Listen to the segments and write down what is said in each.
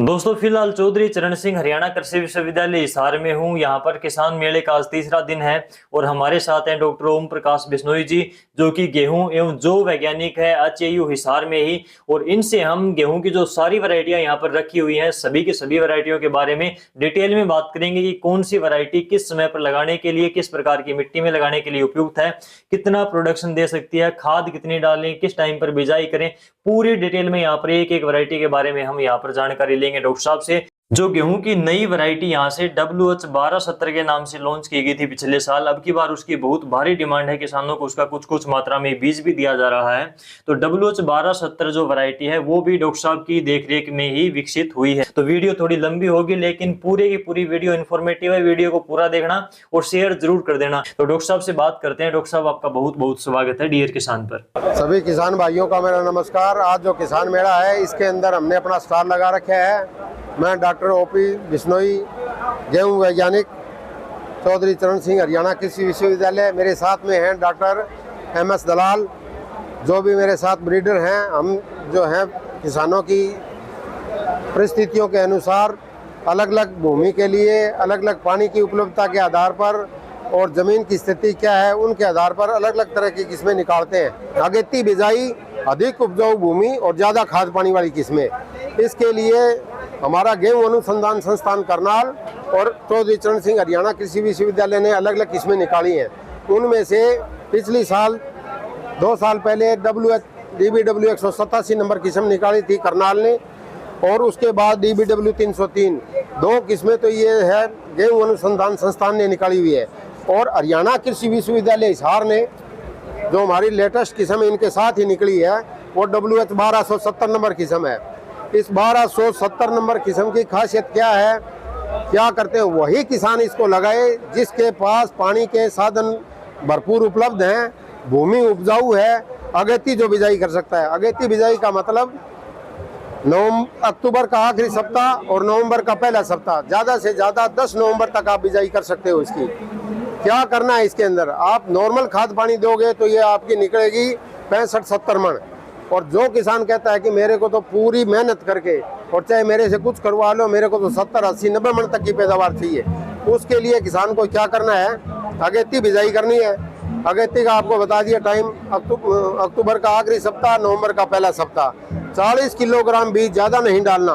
दोस्तों फिलहाल चौधरी चरण सिंह हरियाणा कृषि विश्वविद्यालय हिसार में हूँ। यहाँ पर किसान मेले का आज तीसरा दिन है और हमारे साथ हैं डॉक्टर ओम प्रकाश बिश्नोई जी, जो कि गेहूं एवं जौ वैज्ञानिक है एचएयू हिसार में ही। और इनसे हम गेहूं की जो सारी वैरायटियां यहाँ पर रखी हुई हैं, सभी की सभी वैरायटियों के बारे में डिटेल में बात करेंगे कि कौन सी वैरायटी किस समय पर लगाने के लिए, किस प्रकार की मिट्टी में लगाने के लिए उपयुक्त है, कितना प्रोडक्शन दे सकती है, खाद कितनी डालें, किस टाइम पर बिजाई करें, पूरी डिटेल में यहाँ पर एक एक वैरायटी के बारे में हम यहाँ पर जानकारी लेंगे डॉक्टर साहब से। जो गेहूं की नई वैरायटी यहाँ से WH1270 के नाम से लॉन्च की गई थी पिछले साल, अब की बार उसकी बहुत भारी डिमांड है, किसानों को उसका कुछ मात्रा में बीज भी दिया जा रहा है। तो WH1270 जो वैरायटी है वो भी डॉक्टर साहब की देखरेख में ही विकसित हुई है। तो वीडियो थोड़ी लंबी होगी लेकिन पूरी की पूरी वीडियो इन्फॉर्मेटिव है, वीडियो को पूरा देखना और शेयर जरूर कर देना। तो डॉक्टर साहब से बात करते हैं। डॉक्टर साहब, आपका बहुत बहुत स्वागत है डियर किसान पर। सभी किसान भाइयों का मेरा नमस्कार। आज जो किसान मेला है इसके अंदर हमने अपना स्टॉल लगा रखा है। मैं डॉक्टर ओपी बिश्नोई, गेहूं वैज्ञानिक, चौधरी चरण सिंह हरियाणा कृषि विश्वविद्यालय। मेरे साथ में हैं डॉक्टर MS दलाल, जो भी मेरे साथ ब्रीडर हैं। हम जो हैं किसानों की परिस्थितियों के अनुसार अलग अलग भूमि के लिए, अलग अलग पानी की उपलब्धता के आधार पर और ज़मीन की स्थिति क्या है उनके आधार पर अलग अलग तरह की किस्में निकालते हैं। अगेती बिजाई, अधिक उपजाऊ भूमि और ज़्यादा खाद पानी वाली किस्में। इसके लिए हमारा गेहूं अनुसंधान संस्थान करनाल और चौधरी चरण सिंह हरियाणा कृषि विश्वविद्यालय ने अलग अलग किस्में निकाली हैं। उनमें से पिछली साल 2 साल पहले DBW 187 नंबर किस्म निकाली थी करनाल ने, और उसके बाद DBW 303। 2 किस्में तो ये है गेहूं अनुसंधान संस्थान ने निकाली हुई है। और हरियाणा कृषि विश्वविद्यालय हिसार ने जो हमारी लेटेस्ट किस्म इनके साथ ही निकली है वो WH1270 नंबर किस्म है। इस 1270 नंबर किस्म की खासियत क्या है, क्या करते हैं वही किसान इसको लगाए जिसके पास पानी के साधन भरपूर उपलब्ध हैं, भूमि उपजाऊ है, अगेती जो बिजाई कर सकता है। अगेती बिजाई का मतलब अक्टूबर का आखिरी सप्ताह और नवंबर का पहला सप्ताह, ज़्यादा से ज़्यादा 10 नवंबर तक आप बिजाई कर सकते हो। इसकी क्या करना है, इसके अंदर आप नॉर्मल खाद पानी दोगे तो ये आपकी निकलेगी 65-70 मन। और जो किसान कहता है कि मेरे को तो पूरी मेहनत करके और चाहे मेरे से कुछ करवा लो, मेरे को तो 70-80-90 मन तक की पैदावार चाहिए, उसके लिए किसान को क्या करना है, अगेती बिजाई करनी है। अगेती का आपको बता दिया टाइम, अक्टूबर का आखिरी सप्ताह, नवंबर का पहला सप्ताह। 40 किलोग्राम बीज, ज़्यादा नहीं डालना।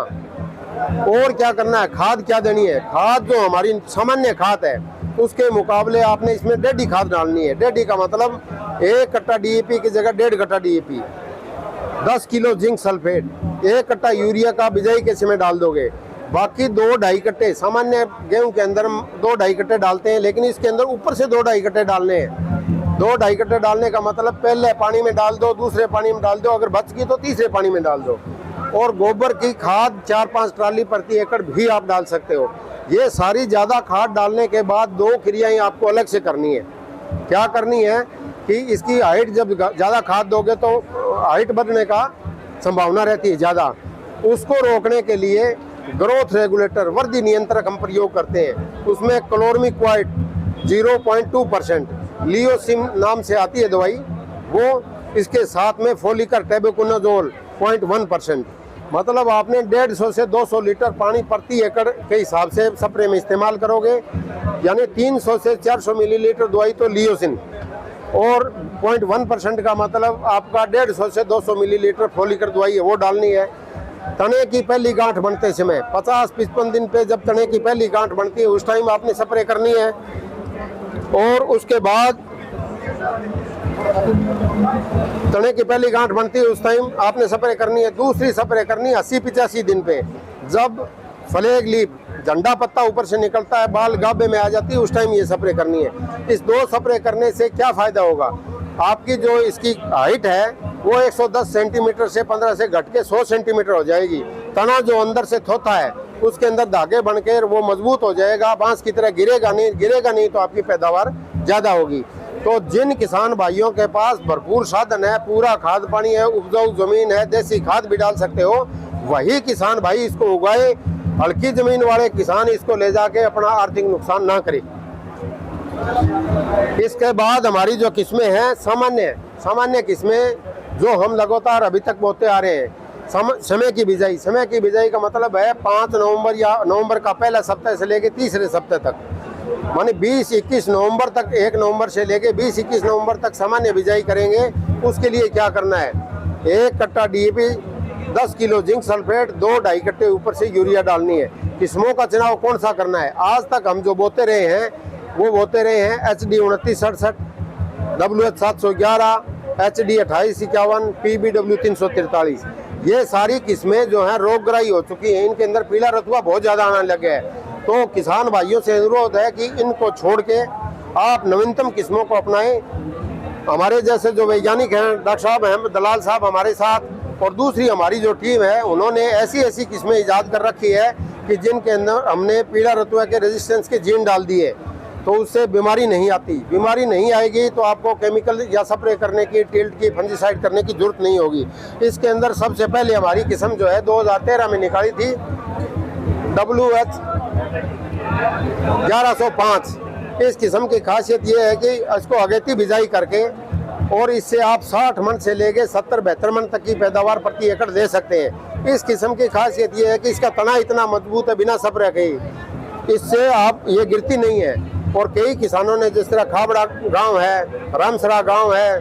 और क्या करना है, खाद क्या देनी है, खाद जो हमारी सामान्य खाद है उसके मुकाबले आपने इसमें 1.5 खाद डालनी है। 1.5 का मतलब 1 कट्टा DAP की जगह 1.5 कट्टा DAP, 10 किलो जिंक सल्फेट, 1 कट्टा यूरिया का बिजाई के समय डाल दोगे। बाकी 2-2.5 कट्टे, सामान्य गेहूं के अंदर 2-2.5 कट्टे डालते हैं, लेकिन इसके अंदर ऊपर से 2-2.5 कट्टे डालने हैं। 2-2.5 कट्टे डालने का मतलब पहले पानी में डाल दो, दूसरे पानी में डाल दो, अगर बच गई तो तीसरे पानी में डाल दो। और गोबर की खाद 4-5 ट्राली प्रति एकड़ भी आप डाल सकते हो। ये सारी ज़्यादा खाद डालने के बाद 2 क्रियाएं आपको अलग से करनी है। क्या करनी है कि इसकी हाइट, जब ज़्यादा खाद दोगे तो हाइट बढ़ने का संभावना रहती है ज़्यादा, उसको रोकने के लिए ग्रोथ रेगुलेटर, वृद्धि नियंत्रक हम प्रयोग करते हैं। उसमें क्लोरमिक्वाइड 0.2%, लियोसिम नाम से आती है दवाई वो, इसके साथ में फोलिकर टेबुकोनाजोल 0.1%। मतलब आपने 150 से 200 लीटर पानी प्रति एकड़ के हिसाब से स्प्रे में इस्तेमाल करोगे, यानी 300 से 400 मिलीलीटर दवाई तो लियोसिन, और 0.1% का मतलब आपका 150 से 200 मिलीलीटर फोलिकर दवाई है वो डालनी है। तने की पहली गांठ बनते समय 50-55 दिन पे जब तने की पहली गांठ बनती है उस टाइम आपने स्प्रे करनी है। और उसके बाद तने की पहली गांठ बनती है उस टाइम आपने स्प्रे करनी है। दूसरी स्प्रे करनी है 80-85 दिन पे, जब फ्लैग लीफ, झंडा पत्ता ऊपर से निकलता है, बाल गाभे में आ जाती है, उस टाइम ये स्प्रे करनी है। इस 2 स्प्रे करने से क्या फ़ायदा होगा, आपकी जो इसकी हाइट है वो 110 सेंटीमीटर से 15 से घट के 100 सेंटीमीटर हो जाएगी। तना जो अंदर से थोथा है उसके अंदर धागे बनकर वो मजबूत हो जाएगा, बांस की तरह गिरेगा नहीं तो आपकी पैदावार ज़्यादा होगी। तो जिन किसान भाइयों के पास भरपूर साधन है, पूरा खाद पानी है, उपजाऊ ज़मीन है, देसी खाद भी डाल सकते हो, वही किसान भाई इसको उगाए। हल्की ज़मीन वाले किसान इसको ले जाके अपना आर्थिक नुकसान ना करे। इसके बाद हमारी जो किस्में हैं सामान्य किस्में जो हम लगातार अभी तक बोते आ रहे हैं, समय की बिजाई, समय की बिजाई का मतलब है 5 नवंबर या नवंबर का पहला सप्ताह से लेके तीसरे सप्ताह तक, माने 20-21 नवंबर तक, 1 नवंबर से लेके 20-21 नवंबर तक सामान्य बिजाई करेंगे। उसके लिए क्या करना है, 1 कट्टा DAP, 10 किलो जिंक सल्फेट, 2-2.5 कट्टे ऊपर से यूरिया डालनी है। किस्मों का चुनाव कौन सा करना है, आज तक हम जो बोते रहे हैं वो बोते रहे हैं HD 2967, WH 711, HD 2851, PBW 343। ये सारी किस्में जो हैं रोगग्राही हो चुकी हैं, इनके अंदर पीला रतुआ बहुत ज़्यादा आने लगे है। तो किसान भाइयों से अनुरोध है कि इनको छोड़ के आप नवीनतम किस्मों को अपनाएं। हमारे जैसे जो वैज्ञानिक हैं, डॉक्टर साहब हैं, दलाल साहब हमारे साथ, और दूसरी हमारी जो टीम है, उन्होंने ऐसी किस्में ईजाद कर रखी है कि जिनके अंदर हमने पीला रतुआ के रेजिस्टेंस के जीन डाल दिए, तो उससे बीमारी नहीं आती। बीमारी नहीं आएगी तो आपको केमिकल या स्प्रे करने की, टिल्ट की, फंजीसाइड करने की जरूरत नहीं होगी। इसके अंदर सबसे पहले हमारी किस्म जो है 2013 में निकाली थी, WH 1105। इस किस्म की खासियत ये है कि इसको अगेती बिजाई करके और इससे आप 60 मन से लेके 70-72 मन तक की पैदावार प्रति एकड़ दे सकते हैं। इस किस्म की खासियत ये है कि इसका तना इतना मजबूत है बिना स्प्रे के, इससे आप ये गिरती नहीं है। और कई किसानों ने, जिस तरह खाबड़ा गांव है, रामसरा गांव है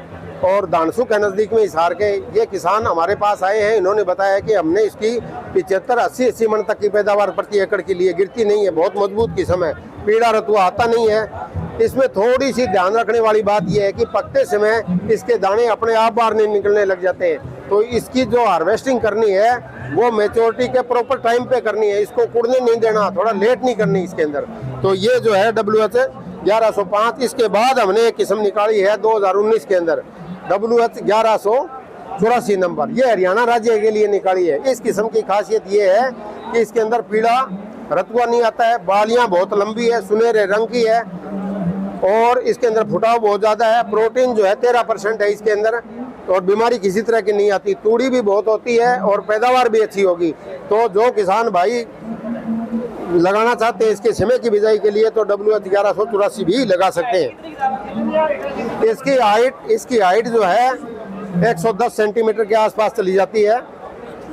और दानसू के नज़दीक में हिसार के, ये किसान हमारे पास आए हैं। इन्होंने बताया कि हमने इसकी 75-80 मन तक की पैदावार प्रति एकड़ के लिए, गिरती नहीं है, बहुत मजबूत किस्म है, पीला रतुआ आता नहीं है। इसमें थोड़ी सी ध्यान रखने वाली बात यह है कि पकते समय इसके दाने अपने आप बाहर नहीं निकलने लग जाते हैं। तो इसकी जो हार्वेस्टिंग करनी है वो मैच्योरिटी के प्रॉपर टाइम पे करनी है, इसको कुड़ने नहीं देना, थोड़ा लेट नहीं करनी इसके अंदर। तो ये जो है WH 1105। इसके बाद हमने एक किस्म निकाली है 2019 के अंदर, WH 1184 नंबर, ये हरियाणा राज्य के लिए निकाली है। इस किस्म की खासियत ये है कि इसके अंदर पीला रतुआ नहीं आता है, बालियां बहुत लंबी है, सुनहरे रंग की है और इसके अंदर फुटाव बहुत ज़्यादा है। प्रोटीन जो है 13% है इसके अंदर और बीमारी किसी तरह की नहीं आती। तूड़ी भी बहुत होती है और पैदावार भी अच्छी होगी। तो जो किसान भाई लगाना चाहते हैं इसके समय की बिजाई के लिए तो WH 1184 भी लगा सकते हैं। इसकी हाइट जो है 110 सेंटीमीटर के आसपास चली जाती है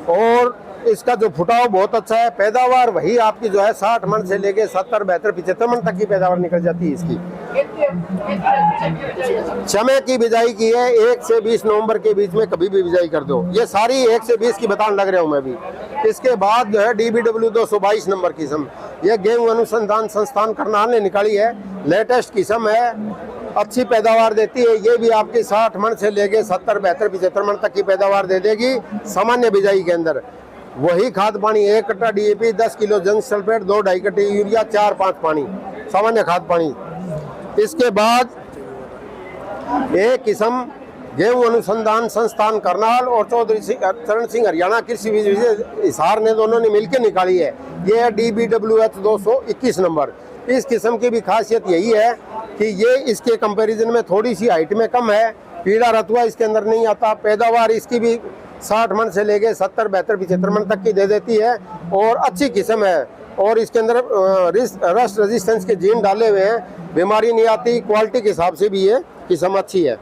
और इसका जो फुटाव बहुत अच्छा है। पैदावार वही आपकी जो है 60 मन से लेके 70-72-75 मन तक की पैदावार निकल जाती है इसकी। समय की बिजाई की है 1 से 20 नवंबर के बीच में कभी भी बिजाई कर दो। ये सारी 1 से 20 की बताने लग रहा हूँ मैं भी। इसके बाद जो है DBW 222 नंबर किस्म, यह गेहूं अनुसंधान संस्थान करनाल ने निकाली है, लेटेस्ट किस्म है, अच्छी पैदावार देती है। ये भी आपकी 60 मन से लेके 70-72-75 मन तक की पैदावार दे देगी सामान्य बिजाई के अंदर। वही खाद पानी 1 कट्टा DAP, 10 किलो जिंक सल्फेट, 2-2.5 कट्टे यूरिया, 4-5 पानी सामान्य खाद पानी। इसके बाद एक किस्म गेहूं अनुसंधान संस्थान करनाल और चौधरी चरण सिंह हरियाणा कृषि विश्वविद्यालय हिसार ने दोनों ने मिलकर निकाली है। ये है DBWH 221 नंबर। इस किस्म की भी खासियत यही है कि ये इसके कंपैरिजन में थोड़ी सी हाइट में कम है, पीला रतुआ इसके अंदर नहीं आता। पैदावार इसकी भी 60 मन से लेके 70-72-75 मन तक की दे देती है और अच्छी किस्म है और इसके अंदर रस्ट रेजिस्टेंस के जीन डाले हुए हैं, बीमारी नहीं आती। क्वालिटी के हिसाब से भी ये किस्म अच्छी है।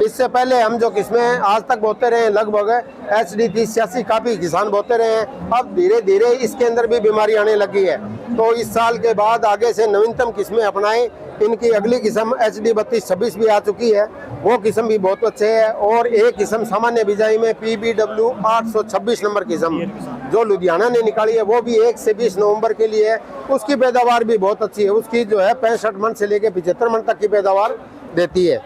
इससे पहले हम जो किस्में आज तक बोते रहे हैं लगभग HD 3086 काफ़ी किसान बोते रहे हैं। अब धीरे धीरे इसके अंदर भी बीमारी आने लगी है। तो इस साल के बाद आगे से नवीनतम किस्में अपनाएं। इनकी अगली किस्म HD 3226 भी आ चुकी है, वो किस्म भी बहुत अच्छे है। और एक किस्म सामान्य बिजाई में PBW 826 नंबर किस्म जो लुधियाना ने निकाली है, वो भी 1 से 20 नवंबर के लिए है। उसकी पैदावार भी बहुत अच्छी है, उसकी जो है 65 मन से लेकर 75 मन तक की पैदावार देती है।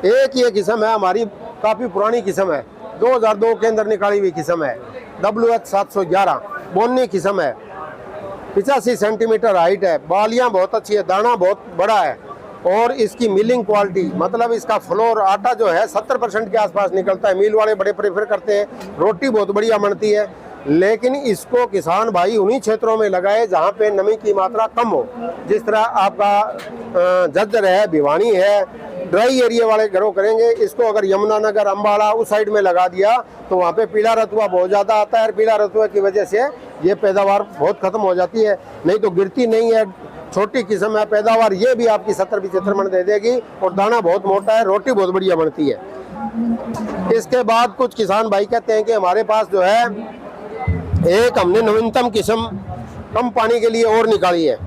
एक ये किस्म है हमारी काफ़ी पुरानी किस्म है, 2002 के अंदर निकाली हुई किस्म है, WH 711 बोनी किस्म है, 85 सेंटीमीटर हाइट है, बालियां बहुत अच्छी है, दाना बहुत बड़ा है और इसकी मिलिंग क्वालिटी मतलब इसका फ्लोर आटा जो है 70% के आसपास निकलता है। मिल वाले बड़े प्रेफर करते हैं, रोटी बहुत बढ़िया बनती है। लेकिन इसको किसान भाई उन्हीं क्षेत्रों में लगाए जहाँ पे नमी की मात्रा कम हो, जिस तरह आपका झज्जर है, भिवानी है, ड्राई एरिया वाले घरों करेंगे। इसको अगर यमुनानगर, अम्बाला उस साइड में लगा दिया तो वहाँ पे पीला रतुआ बहुत ज़्यादा आता है और पीला रतुआ की वजह से ये पैदावार बहुत खत्म हो जाती है, नहीं तो गिरती नहीं है। छोटी किस्म है, पैदावार ये भी आपकी 70-75 मन दे देगी और दाना बहुत मोटा है, रोटी बहुत बढ़िया बनती है। इसके बाद कुछ किसान भाई कहते हैं कि हमारे पास जो है एक हमने नवीनतम किस्म कम पानी के लिए और निकाली है।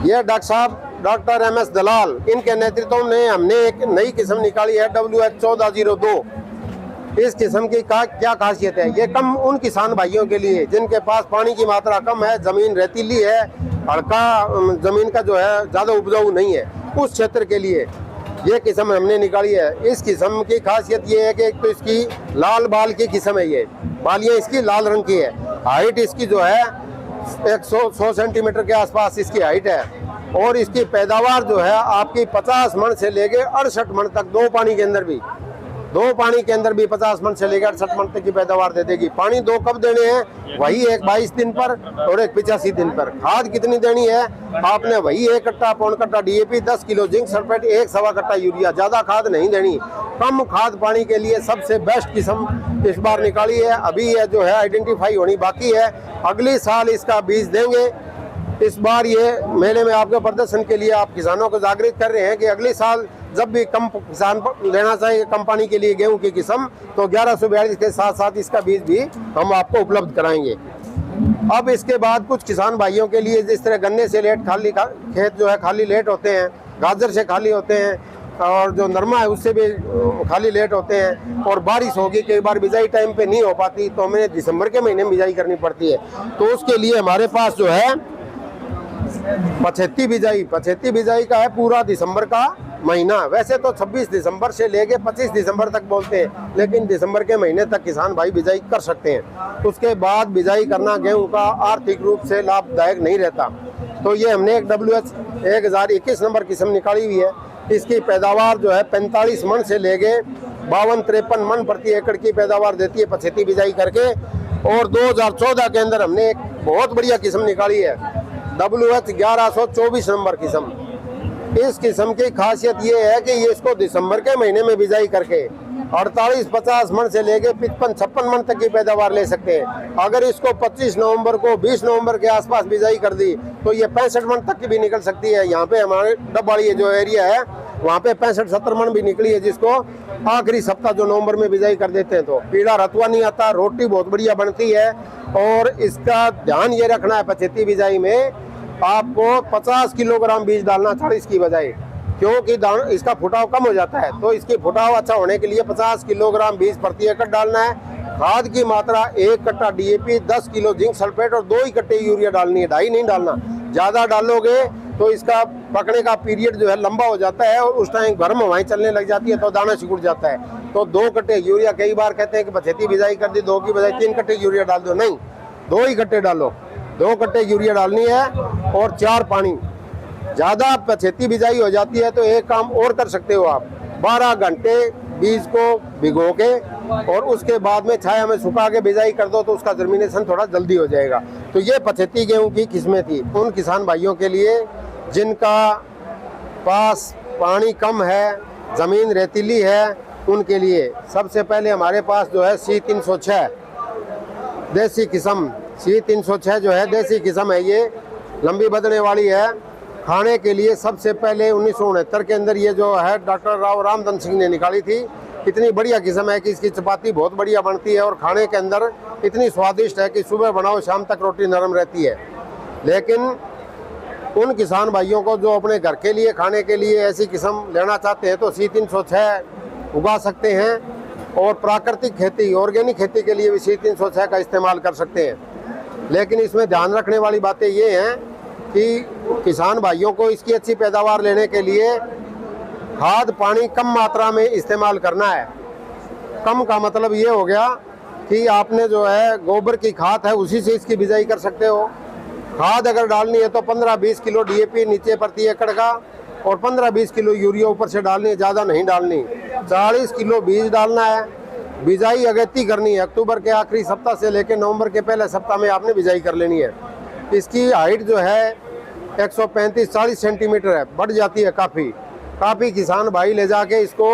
ये डॉक्टर साहब डॉक्टर MS दलाल इनके नेतृत्व में हमने एक नई किस्म निकाली है WH1402। इस किस्म की क्या खासियत है? ये कम उन किसान भाइयों के लिए जिनके पास पानी की मात्रा कम है, जमीन रेतीली है, हल्का जमीन का जो है ज़्यादा उपजाऊ नहीं है, उस क्षेत्र के लिए ये किस्म हमने निकाली है। इस किस्म की खासियत ये है कि एक तो इसकी लाल बाल की किस्म है, ये बालियाँ इसकी लाल रंग की है, हाइट इसकी जो है 100 सेंटीमीटर के आसपास इसकी हाइट है, और इसकी पैदावार जो है आपकी 50 मन से लेके 68 मन तक दो पानी के अंदर भी 50 मन से लेकर 68 मन तक की पैदावार दे देगी। पानी दो कब देने हैं? वही एक 22 दिन पर और एक 85 दिन पर। खाद कितनी देनी है आपने? वही 1 कट्टा पौन कट्टा DAP, 10 किलो जिंक सल्फेट, 1 सवा कट्टा यूरिया। ज़्यादा खाद नहीं देनी। कम खाद पानी के लिए सबसे बेस्ट किस्म इस बार निकाली है। अभी ये जो है आइडेंटिफाई होनी बाकी है, अगली साल इसका बीज देंगे। इस बार ये मेले में आपके प्रदर्शन के लिए आप किसानों को जागृत कर रहे हैं कि अगले साल जब भी कम किसान लेना चाहिए कम पानी के लिए गेहूं की किस्म, तो 1142 के साथ साथ इसका बीज भी हम आपको उपलब्ध कराएंगे। अब इसके बाद कुछ किसान भाइयों के लिए जिस तरह गन्ने से लेट खाली खेत जो है खाली लेट होते हैं, गाजर से खाली होते हैं, और जो नरमा है उससे भी खाली लेट होते हैं, और बारिश होगी कई बार बिजाई टाइम पे नहीं हो पाती, तो हमें दिसंबर के महीने में बिजाई करनी पड़ती है। तो उसके लिए हमारे पास जो है पछेती बिजाई का है पूरा दिसंबर का महीना। वैसे तो 26 दिसंबर से लेके 25 दिसंबर तक बोलते हैं, लेकिन दिसंबर के महीने तक किसान भाई बिजाई कर सकते हैं। उसके बाद बिजाई करना गेहूं का आर्थिक रूप से लाभदायक नहीं रहता। तो ये हमने एक WH 1021 नंबर किस्म निकाली हुई है। इसकी पैदावार जो है 45 मन से लेके 52-53 मन प्रति एकड़ की पैदावार देती है पछेती बिजाई करके। और 2014 के अंदर हमने एक बहुत बढ़िया किस्म निकाली है WH 1124 नंबर किस्म। इस किस्म की खासियत ये है कि ये इसको दिसंबर के महीने में बिजाई करके 48-50 मन से लेके 55-56 मन तक की पैदावार ले सकते हैं। अगर इसको 25 नवंबर को 20 नवंबर के आसपास बिजाई कर दी तो ये 65 मन तक की भी निकल सकती है। यहाँ पे हमारे डबवाड़ी जो एरिया है वहाँ पे 65-70 मन भी निकली है, जिसको आखिरी सप्ताह जो नवंबर में बिजाई कर देते हैं। तो पीला रतुआ नहीं आता, रोटी बहुत बढ़िया बनती है। और इसका ध्यान ये रखना है पछेती बिजाई में आपको 50 किलोग्राम बीज डालना 40 की बजाय, क्योंकि इसका फुटाव कम हो जाता है। तो इसकी फुटाव अच्छा होने के लिए 50 किलोग्राम बीज प्रति एकड़ डालना है। खाद की मात्रा 1 कट्टा DAP, 10 किलो जिंक सल्फेट और 2 ही कट्टे यूरिया डालनी है, 2.5 नहीं डालना। ज़्यादा डालोगे तो इसका पकने का पीरियड जो है लंबा हो जाता है और उस टाइम गर्म हवाएं चलने लग जाती है तो दाना सिकुड़ जाता है। तो 2 कट्टे यूरिया, कई बार कहते हैं कि पछेती बिजाई कर दी 2 की बजाय 3 कट्टे यूरिया डाल दो, नहीं 2 ही कट्टे डालो। 2 कट्टे यूरिया डालनी है और 4 पानी। ज़्यादा पछेती बिजाई हो जाती है तो एक काम और कर सकते हो आप, 12 घंटे बीज को भिगो के और उसके बाद में छाया में सुखा के बिजाई कर दो तो उसका जर्मिनेशन थोड़ा जल्दी हो जाएगा। तो ये पछेती गेहूं की किस्में थी उन किसान भाइयों के लिए जिनका पास पानी कम है, ज़मीन रेतीली है, उनके लिए। सबसे पहले हमारे पास जो है C306 देसी किस्म, C306 जो है देसी किस्म है, ये लंबी बदने वाली है। खाने के लिए सबसे पहले 1969 के अंदर ये जो है डॉक्टर राव रामधन सिंह ने निकाली थी। इतनी बढ़िया किस्म है कि इसकी चपाती बहुत बढ़िया बनती है और खाने के अंदर इतनी स्वादिष्ट है कि सुबह बनाओ शाम तक रोटी नरम रहती है। लेकिन उन किसान भाइयों को जो अपने घर के लिए खाने के लिए ऐसी किस्म लेना चाहते हैं तो C306 उगा सकते हैं और प्राकृतिक खेती ऑर्गेनिक खेती के लिए भी C306 का इस्तेमाल कर सकते हैं। लेकिन इसमें ध्यान रखने वाली बातें ये हैं कि किसान भाइयों को इसकी अच्छी पैदावार लेने के लिए खाद पानी कम मात्रा में इस्तेमाल करना है। कम का मतलब ये हो गया कि आपने जो है गोबर की खाद है उसी से इसकी बिजाई कर सकते हो। खाद अगर डालनी है तो 15-20 किलो DAP नीचे प्रति एकड़ का और 15-20 किलो यूरिया ऊपर से डालनी है, ज़्यादा नहीं डालनी। 40 किलो बीज डालना है। बिजाई अगेती करनी है, अक्टूबर के आखिरी सप्ताह से लेकर नवंबर के पहले सप्ताह में आपने बिजाई कर लेनी है। इसकी हाइट जो है 135-40 सेंटीमीटर है, बढ़ जाती है काफ़ी किसान भाई ले जाके इसको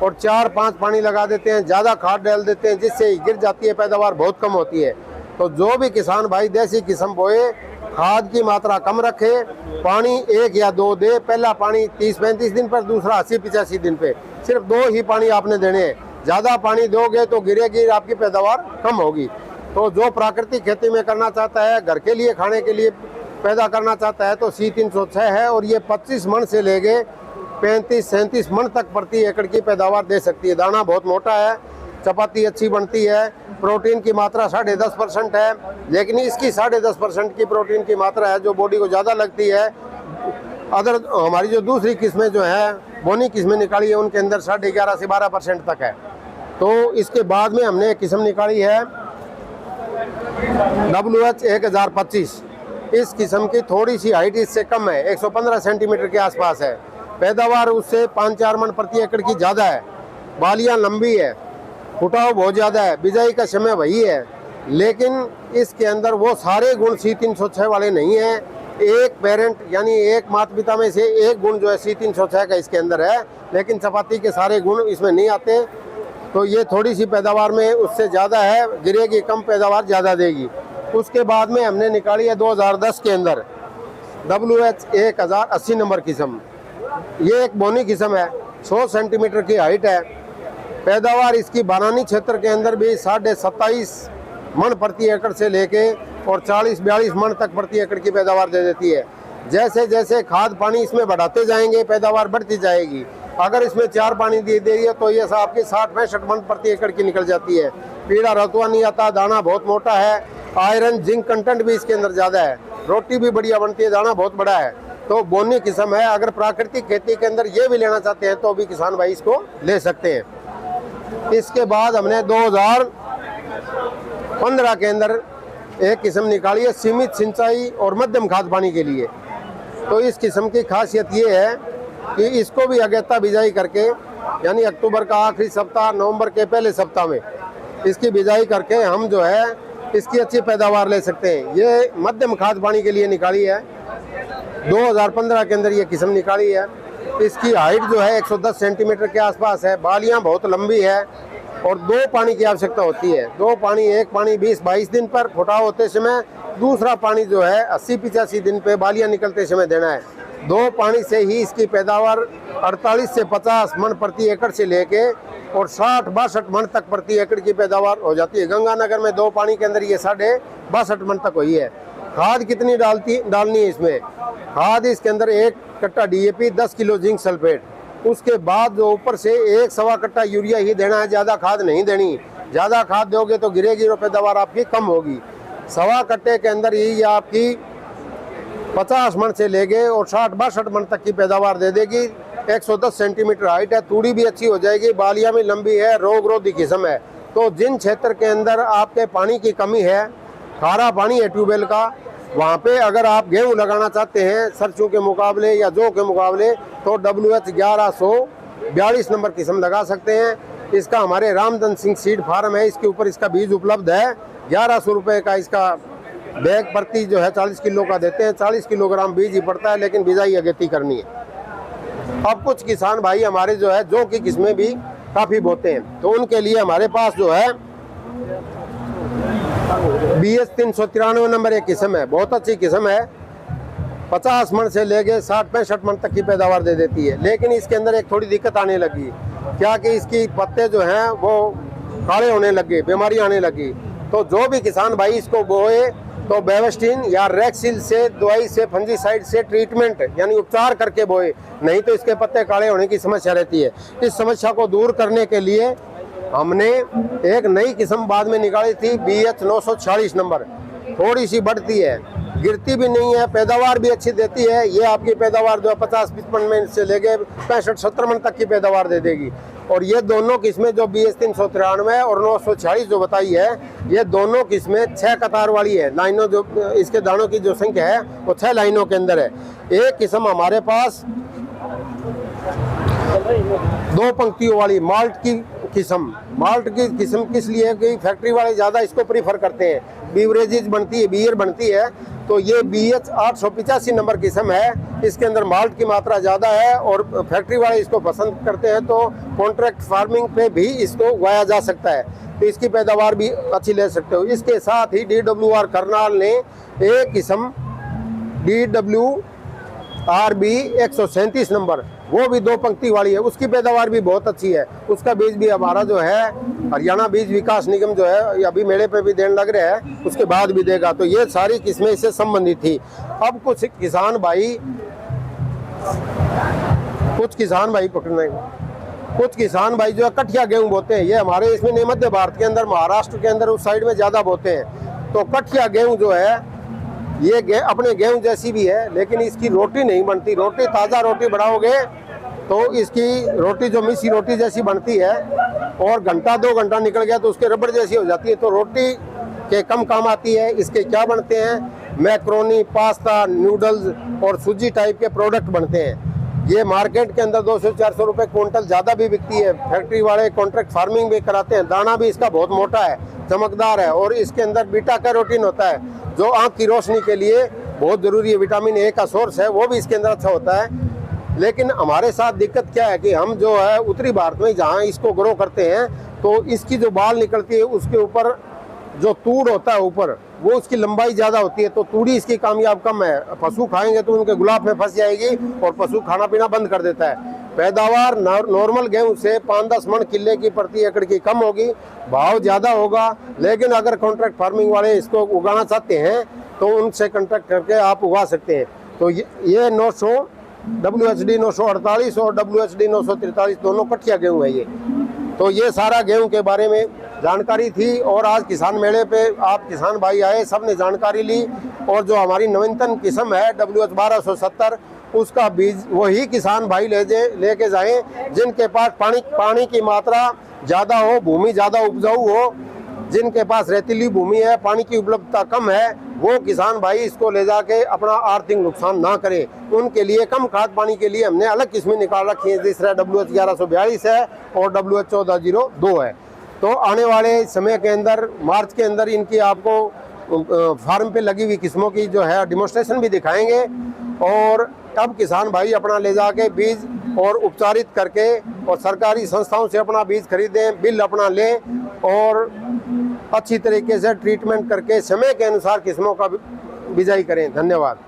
और 4-5 पानी लगा देते हैं, ज़्यादा खाद डाल देते हैं जिससे गिर जाती है, पैदावार बहुत कम होती है। तो जो भी किसान भाई देसी किस्म बोए खाद की मात्रा कम रखे, पानी 1 या 2 दे। पहला पानी 30-35 दिन पर, दूसरा 80-85 दिन पे। सिर्फ 2 ही पानी आपने देने हैं। ज़्यादा पानी दोगे तो गिरेगी, आपकी पैदावार कम होगी। तो जो प्राकृतिक खेती में करना चाहता है, घर के लिए खाने के लिए पैदा करना चाहता है, तो C306 है। और ये 25 मन से लेके 35-37 मन तक प्रति एकड़ की पैदावार दे सकती है। दाना बहुत मोटा है, चपाती अच्छी बनती है, प्रोटीन की मात्रा 10.5% है, लेकिन इसकी 10.5% की प्रोटीन की मात्रा है जो बॉडी को ज़्यादा लगती है। अदर हमारी जो दूसरी किस्में जो है, बोनी किस्में निकाली है, उनके अंदर 11.5 से 12% तक है। तो इसके बाद में हमने एक किस्म निकाली है WH 1025। इस किस्म की थोड़ी सी हाइट इससे कम है, 115 सेंटीमीटर के आसपास है। पैदावार उससे 5-4 मन प्रति एकड़ की ज़्यादा है, बालियाँ लंबी है, फुटाव बहुत ज़्यादा है, बिजाई का समय वही है, लेकिन इसके अंदर वो सारे गुण C306 वाले नहीं हैं। एक पेरेंट यानी एक माता पिता में से एक गुण जो है C306 का इसके अंदर है, लेकिन चपाती के सारे गुण इसमें नहीं आते। तो ये थोड़ी सी पैदावार में उससे ज़्यादा है, गिरेगी कम, पैदावार ज़्यादा देगी। उसके बाद में हमने निकाली है 2010 के अंदर WH 1080 नंबर किस्म। ये एक बोनी किस्म है, 100 सेंटीमीटर की हाइट है। पैदावार इसकी बारानी क्षेत्र के अंदर भी 27.5 मन प्रति एकड़ से लेके और 40-42 मन तक प्रति एकड़ की पैदावार दे देती है। जैसे जैसे खाद पानी इसमें बढ़ाते जाएंगे, पैदावार बढ़ती जाएगी। अगर इसमें 4 पानी दे रही है तो ये आपकी 60-65 मन प्रति एकड़ की निकल जाती है। पीला रतुआ नहीं आता, दाना बहुत मोटा है, आयरन जिंक कंटेंट भी इसके अंदर ज़्यादा है, रोटी भी बढ़िया बनती है, दाना बहुत बड़ा है। तो बोनी किस्म है। अगर प्राकृतिक खेती के अंदर ये भी लेना चाहते हैं तो भी किसान भाई इसको ले सकते हैं। इसके बाद हमने 2015 के अंदर एक किस्म निकाली है सीमित सिंचाई और मध्यम खाद पानी के लिए। तो इस किस्म की खासियत ये है कि इसको भी अगेता बिजाई करके, यानी अक्टूबर का आखिरी सप्ताह, नवंबर के पहले सप्ताह में इसकी बिजाई करके हम जो है इसकी अच्छी पैदावार ले सकते हैं। ये मध्यम खाद पानी के लिए निकाली है, 2015 के अंदर ये किस्म निकाली है। इसकी हाइट जो है 110 सेंटीमीटर के आसपास है, बालियाँ बहुत लंबी है और 2 पानी की आवश्यकता होती है। 2 पानी, एक पानी 20-22 दिन पर फुटाव होते समय, दूसरा पानी जो है 80-85 दिन पे बालियाँ निकलते समय देना है। 2 पानी से ही इसकी पैदावार 48 से 50 मन प्रति एकड़ से लेके और 60-62 मन तक प्रति एकड़ की पैदावार हो जाती है। गंगानगर में 2 पानी के अंदर ये 62.5 मन तक हुई है। खाद कितनी डालनी है इसमें? खाद इसके अंदर 1 कट्टा DAP, 10 किलो जिंक सल्फेट, उसके बाद जो ऊपर से 1-1.25 कट्टा यूरिया ही देना है, ज़्यादा खाद नहीं देनी। ज़्यादा खाद दोगे तो गिरेगी और पैदावार आपकी कम होगी। 1.25 कट्टे के अंदर ही आपकी 50 मन से लेके और 60-62 मन तक की पैदावार दे देगी। 110 सेंटीमीटर हाइट है, तूड़ी भी अच्छी हो जाएगी, बालियाँ भी लंबी है, रोगरोधी किस्म है। तो जिन क्षेत्र के अंदर आपके पानी की कमी है, खारा पानी है ट्यूबवेल का, वहाँ पे अगर आप गेहूँ लगाना चाहते हैं सरसों के मुकाबले या जौ के मुकाबले, तो WH 1142 नंबर किस्म लगा सकते हैं। इसका हमारे रामधन सिंह सीड फार्म है, इसके ऊपर इसका बीज उपलब्ध है। 1100 रुपये का इसका बैग प्रति जो है 40 किलो का देते हैं। 40 किलोग्राम बीज ही पड़ता है, लेकिन बिजाई अगेती करनी है। अब कुछ किसान भाई हमारे जो है जौ की किस्में भी काफ़ी बोते हैं, तो उनके लिए हमारे पास जो है BH 393 नंबर एक किस्म है, बहुत अच्छी किस्म है। 50 मन से लेके 60-65 मन तक की पैदावार दे देती है। लेकिन इसके अंदर एक थोड़ी दिक्कत आने लगी, क्या कि इसकी पत्ते जो हैं वो काले होने लगे, बीमारी आने लगी। तो जो भी किसान भाई इसको बोए तो बेवस्टीन या रेक्सिल से दवाई से, फंजीसाइड से ट्रीटमेंट यानी उपचार करके बोए, नहीं तो इसके पत्ते काले होने की समस्या रहती है। इस समस्या को दूर करने के लिए हमने एक नई किस्म बाद में निकाली थी BH 946 नंबर। थोड़ी सी बढ़ती है, गिरती भी नहीं है, पैदावार भी अच्छी देती है। ये आपकी पैदावार जो 50-55 मन से लेके 65-70 मन तक की पैदावार दे देगी। और ये दोनों किस्में जो BH 393 और 946 जो बताई है, ये दोनों किस्में 6 कतार वाली है। लाइनों जो इसके दानों की जो संख्या है वो 6 लाइनों के अंदर है। एक किस्म हमारे पास 2 पंक्तियों वाली माल्ट की किस्म। माल्ट की किस्म किस लिए कि फैक्ट्री वाले ज़्यादा इसको प्रीफर करते हैं, बीवरेजेज बनती है, बियर बनती है। तो ये BH 885 नंबर किस्म है, इसके अंदर माल्ट की मात्रा ज़्यादा है और फैक्ट्री वाले इसको पसंद करते हैं। तो कॉन्ट्रैक्ट फार्मिंग पे भी इसको उगाया जा सकता है, तो इसकी पैदावार भी अच्छी ले सकते हो। इसके साथ ही DWR करनाल ने एक किस्म DWRB 137 नंबर, वो भी 2 पंक्ति वाली है, उसकी पैदावार भी बहुत अच्छी है। उसका बीज भी हमारा जो है हरियाणा बीज विकास निगम जो है अभी मेले पे भी देने लग रहा है, उसके बाद भी देगा। तो ये सारी किस्में इससे संबंधित थी। अब कुछ किसान भाई जो है कठिया गेहूं बोते हैं। ये हमारे इसमें नहीं, मध्य भारत के अंदर, महाराष्ट्र के अंदर उस साइड में ज्यादा बोते हैं। तो कठिया गेहूं जो है ये अपने गेहूं जैसी भी है, लेकिन इसकी रोटी नहीं बनती। रोटी ताज़ा रोटी बनाओगे तो इसकी रोटी जो मिसी रोटी जैसी बनती है, और घंटा 2 घंटा निकल गया तो उसके रबड़ जैसी हो जाती है। तो रोटी के कम काम आती है। इसके क्या बनते हैं, मैक्रोनी, पास्ता, नूडल्स और सूजी टाइप के प्रोडक्ट बनते हैं। ये मार्केट के अंदर 200-400 रुपये क्विंटल ज़्यादा भी बिकती है। फैक्ट्री वाले कॉन्ट्रैक्ट फार्मिंग भी कराते हैं। दाना भी इसका बहुत मोटा है, चमकदार है, और इसके अंदर बीटा कैरोटीन होता है जो आँख की रोशनी के लिए बहुत ज़रूरी है। विटामिन ए का सोर्स है, वो भी इसके अंदर अच्छा होता है। लेकिन हमारे साथ दिक्कत क्या है कि हम जो है उत्तरी भारत में जहाँ इसको ग्रो करते हैं, तो इसकी जो बाल निकलती है उसके ऊपर जो तूड़ होता है ऊपर, वो उसकी लंबाई ज़्यादा होती है। तो तूड़ी इसकी कामयाब कम है। पशु खाएंगे तो उनके गुलाब में फंस जाएगी और पशु खाना पीना बंद कर देता है। पैदावार नॉर्मल गेहूं से 5-10 मन किले की प्रति एकड़ की कम होगी, भाव ज़्यादा होगा। लेकिन अगर कॉन्ट्रैक्ट फार्मिंग वाले इसको उगाना चाहते हैं तो उनसे कॉन्ट्रैक्ट करके आप उगा सकते हैं। तो ये 900 WHD 948 और WHD 943 दोनों कठिया गेहूँ है ये। तो ये सारा गेहूं के बारे में जानकारी थी। और आज किसान मेले पे आप किसान भाई आए, सब ने जानकारी ली। और जो हमारी नवीनतम किस्म है WH 1270, उसका बीज वही किसान भाई लेके जाएं जिनके पास पानी की मात्रा ज़्यादा हो, भूमि ज़्यादा उपजाऊ हो, जिनके पास रेतीली भूमि है, पानी की उपलब्धता कम है, वो किसान भाई इसको ले जाके अपना आर्थिक नुकसान ना करें। उनके लिए कम खाद पानी के लिए हमने अलग किस्में निकाल रखी हैं। तीसरा WH 1142 है और WH 1402 है। तो आने वाले समय के अंदर, मार्च के अंदर, इनकी आपको फार्म पे लगी हुई किस्मों की जो है डेमोन्स्ट्रेशन भी दिखाएंगे। और तब किसान भाई अपना ले जाके बीज और उपचारित करके और सरकारी संस्थाओं से अपना बीज खरीदें, बिल अपना लें और अच्छी तरीके से ट्रीटमेंट करके समय के अनुसार किस्मों का बिजाई करें। धन्यवाद।